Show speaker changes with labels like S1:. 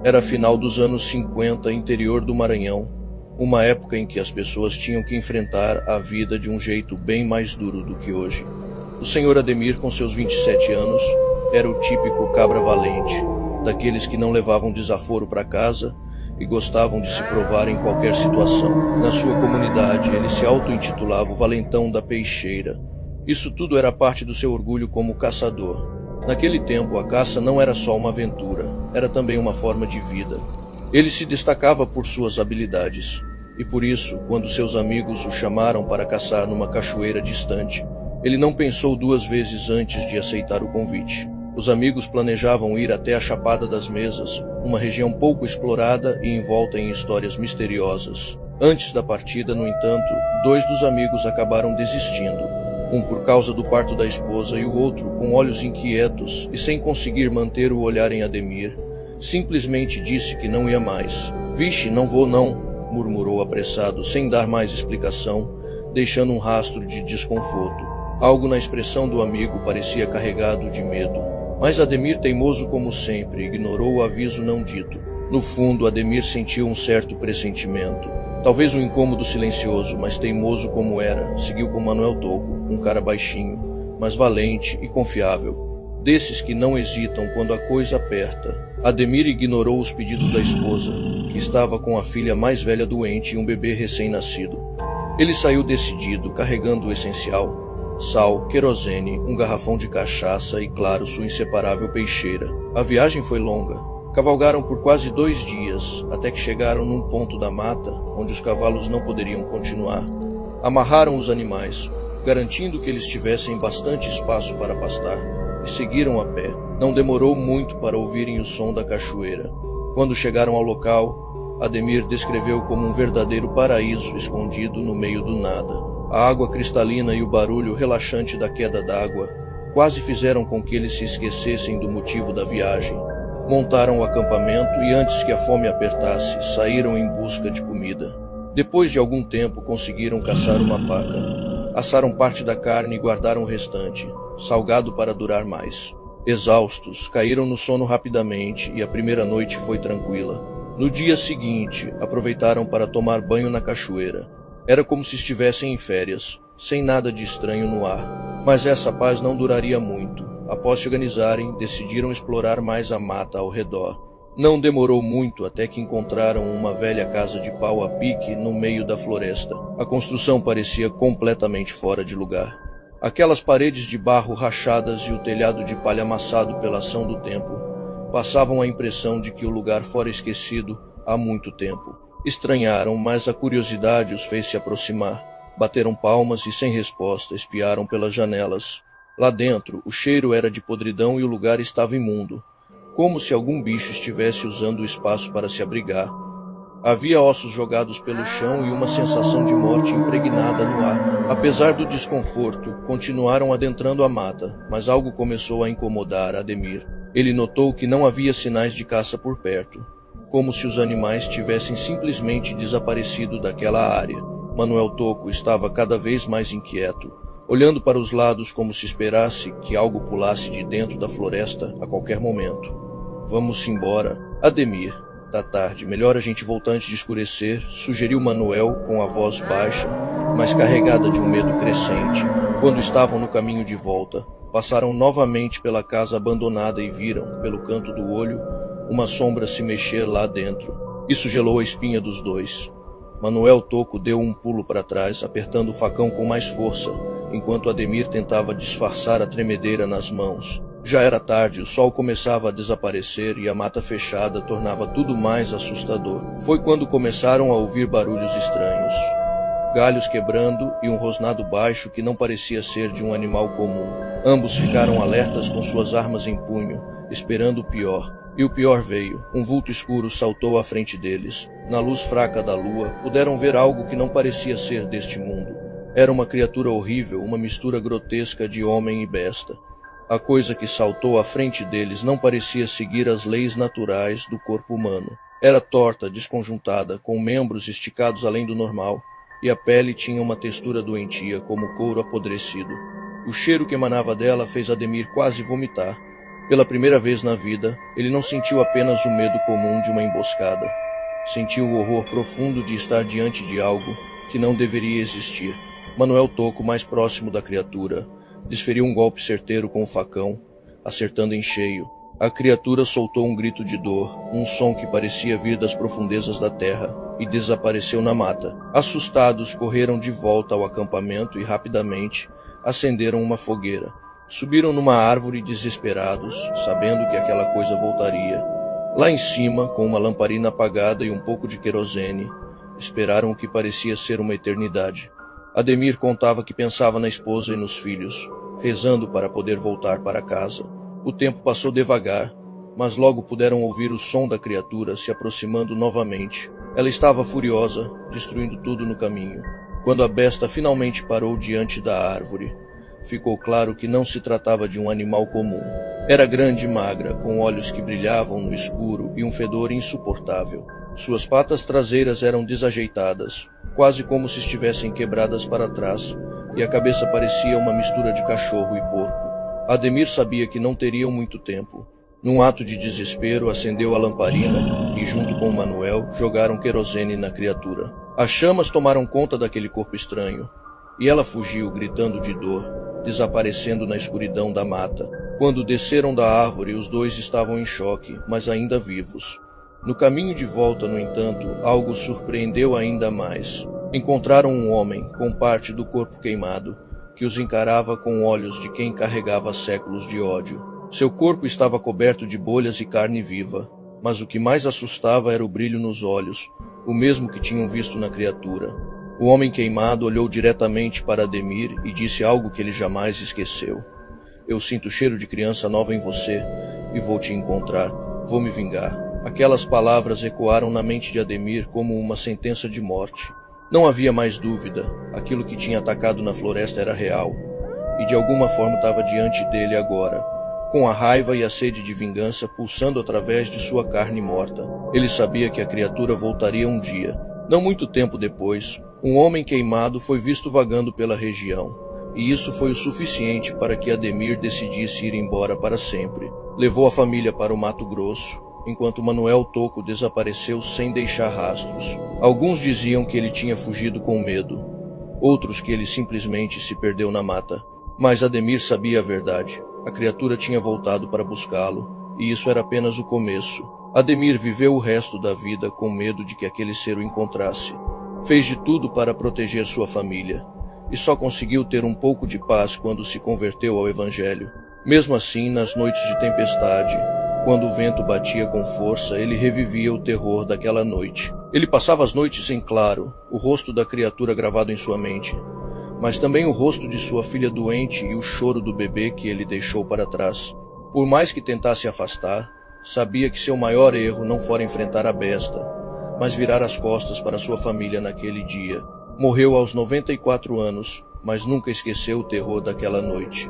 S1: Era final dos anos 50, interior do Maranhão, uma época em que as pessoas tinham que enfrentar a vida de um jeito bem mais duro do que hoje. O senhor Ademir, com seus 27 anos, era o típico cabra valente, daqueles que não levavam desaforo para casa e gostavam de se provar em qualquer situação. Na sua comunidade, ele se auto-intitulava o Valentão da Peixeira. Isso tudo era parte do seu orgulho como caçador. Naquele tempo, a caça não era só uma aventura, era também uma forma de vida. Ele se destacava por suas habilidades, e por isso, quando seus amigos o chamaram para caçar numa cachoeira distante, ele não pensou duas vezes antes de aceitar o convite. Os amigos planejavam ir até a Chapada das Mesas, uma região pouco explorada e envolta em histórias misteriosas. Antes da partida, no entanto, dois dos amigos acabaram desistindo. Um por causa do parto da esposa e o outro, com olhos inquietos e sem conseguir manter o olhar em Ademir, simplesmente disse que não ia mais. "Vixe, não vou não", murmurou apressado, sem dar mais explicação, deixando um rastro de desconforto. Algo na expressão do amigo parecia carregado de medo. Mas Ademir, teimoso como sempre, ignorou o aviso não dito. No fundo, Ademir sentiu um certo pressentimento. Talvez um incômodo silencioso, mas teimoso como era, seguiu com Manuel Toco, um cara baixinho, mas valente e confiável. Desses que não hesitam quando a coisa aperta. Ademir ignorou os pedidos da esposa, que estava com a filha mais velha doente e um bebê recém-nascido. Ele saiu decidido, carregando o essencial: sal, querosene, um garrafão de cachaça e, claro, sua inseparável peixeira. A viagem foi longa. Cavalgaram por quase 2 dias, até que chegaram num ponto da mata, onde os cavalos não poderiam continuar. Amarraram os animais, garantindo que eles tivessem bastante espaço para pastar, e seguiram a pé. Não demorou muito para ouvirem o som da cachoeira. Quando chegaram ao local, Ademir descreveu como um verdadeiro paraíso escondido no meio do nada. A água cristalina e o barulho relaxante da queda d'água quase fizeram com que eles se esquecessem do motivo da viagem. Montaram o acampamento e, antes que a fome apertasse, saíram em busca de comida. Depois de algum tempo, conseguiram caçar uma paca. Assaram parte da carne e guardaram o restante, salgado para durar mais. Exaustos, caíram no sono rapidamente e a primeira noite foi tranquila. No dia seguinte, aproveitaram para tomar banho na cachoeira. Era como se estivessem em férias, sem nada de estranho no ar. Mas essa paz não duraria muito. Após se organizarem, decidiram explorar mais a mata ao redor. Não demorou muito até que encontraram uma velha casa de pau a pique no meio da floresta. A construção parecia completamente fora de lugar. Aquelas paredes de barro rachadas e o telhado de palha amassado pela ação do tempo passavam a impressão de que o lugar fora esquecido há muito tempo. Estranharam, mas a curiosidade os fez se aproximar. Bateram palmas e, sem resposta, espiaram pelas janelas. Lá dentro, o cheiro era de podridão e o lugar estava imundo, como se algum bicho estivesse usando o espaço para se abrigar. Havia ossos jogados pelo chão e uma sensação de morte impregnada no ar. Apesar do desconforto, continuaram adentrando a mata, mas algo começou a incomodar Ademir. Ele notou que não havia sinais de caça por perto, como se os animais tivessem simplesmente desaparecido daquela área. Manuel Toco estava cada vez mais inquieto, olhando para os lados como se esperasse que algo pulasse de dentro da floresta a qualquer momento. "Vamos embora, Ademir. Tá tarde, melhor a gente voltar antes de escurecer", sugeriu Manuel com a voz baixa, mas carregada de um medo crescente. Quando estavam no caminho de volta, passaram novamente pela casa abandonada e viram, pelo canto do olho, uma sombra se mexer lá dentro. Isso gelou a espinha dos dois. Manuel Toco deu um pulo para trás, apertando o facão com mais força, enquanto Ademir tentava disfarçar a tremedeira nas mãos. Já era tarde, o sol começava a desaparecer e a mata fechada tornava tudo mais assustador. Foi quando começaram a ouvir barulhos estranhos. Galhos quebrando e um rosnado baixo que não parecia ser de um animal comum. Ambos ficaram alertas com suas armas em punho, esperando o pior. E o pior veio. Um vulto escuro saltou à frente deles. Na luz fraca da lua, puderam ver algo que não parecia ser deste mundo. Era uma criatura horrível, uma mistura grotesca de homem e besta. A coisa que saltou à frente deles não parecia seguir as leis naturais do corpo humano. Era torta, desconjuntada, com membros esticados além do normal, e a pele tinha uma textura doentia, como couro apodrecido. O cheiro que emanava dela fez Ademir quase vomitar. Pela primeira vez na vida, ele não sentiu apenas o medo comum de uma emboscada. Sentiu o horror profundo de estar diante de algo que não deveria existir. Manuel Toco, mais próximo da criatura, desferiu um golpe certeiro com o facão, acertando em cheio. A criatura soltou um grito de dor, um som que parecia vir das profundezas da terra, e desapareceu na mata. Assustados, correram de volta ao acampamento e rapidamente acenderam uma fogueira. Subiram numa árvore desesperados, sabendo que aquela coisa voltaria. Lá em cima, com uma lamparina apagada e um pouco de querosene, esperaram o que parecia ser uma eternidade. Ademir contava que pensava na esposa e nos filhos, rezando para poder voltar para casa. O tempo passou devagar, mas logo puderam ouvir o som da criatura se aproximando novamente. Ela estava furiosa, destruindo tudo no caminho. Quando a besta finalmente parou diante da árvore, ficou claro que não se tratava de um animal comum. Era grande e magra, com olhos que brilhavam no escuro e um fedor insuportável. Suas patas traseiras eram desajeitadas, quase como se estivessem quebradas para trás, e a cabeça parecia uma mistura de cachorro e porco. Ademir sabia que não teriam muito tempo. Num ato de desespero, acendeu a lamparina e, junto com Manuel, jogaram querosene na criatura. As chamas tomaram conta daquele corpo estranho, e ela fugiu, gritando de dor, desaparecendo na escuridão da mata. Quando desceram da árvore, os dois estavam em choque, mas ainda vivos. No caminho de volta, no entanto, algo surpreendeu ainda mais. Encontraram um homem, com parte do corpo queimado, que os encarava com olhos de quem carregava séculos de ódio. Seu corpo estava coberto de bolhas e carne viva, mas o que mais assustava era o brilho nos olhos, o mesmo que tinham visto na criatura. O homem queimado olhou diretamente para Ademir e disse algo que ele jamais esqueceu. Eu sinto o cheiro de criança nova em você e vou te encontrar. Vou me vingar. Aquelas palavras ecoaram na mente de Ademir como uma sentença de morte. Não havia mais dúvida. Aquilo que tinha atacado na floresta era real. E de alguma forma estava diante dele agora, com a raiva e a sede de vingança pulsando através de sua carne morta. Ele sabia que a criatura voltaria um dia. Não muito tempo depois, um homem queimado foi visto vagando pela região, e isso foi o suficiente para que Ademir decidisse ir embora para sempre. Levou a família para o Mato Grosso, enquanto Manuel Toco desapareceu sem deixar rastros. Alguns diziam que ele tinha fugido com medo, outros que ele simplesmente se perdeu na mata. Mas Ademir sabia a verdade. A criatura tinha voltado para buscá-lo, e isso era apenas o começo. Ademir viveu o resto da vida com medo de que aquele ser o encontrasse. Fez de tudo para proteger sua família, e só conseguiu ter um pouco de paz quando se converteu ao Evangelho. Mesmo assim, nas noites de tempestade, quando o vento batia com força, ele revivia o terror daquela noite. Ele passava as noites em claro, o rosto da criatura gravado em sua mente, mas também o rosto de sua filha doente e o choro do bebê que ele deixou para trás. Por mais que tentasse afastar, sabia que seu maior erro não fora enfrentar a besta, mas virar as costas para sua família naquele dia. Morreu aos 94 anos, mas nunca esqueceu o terror daquela noite.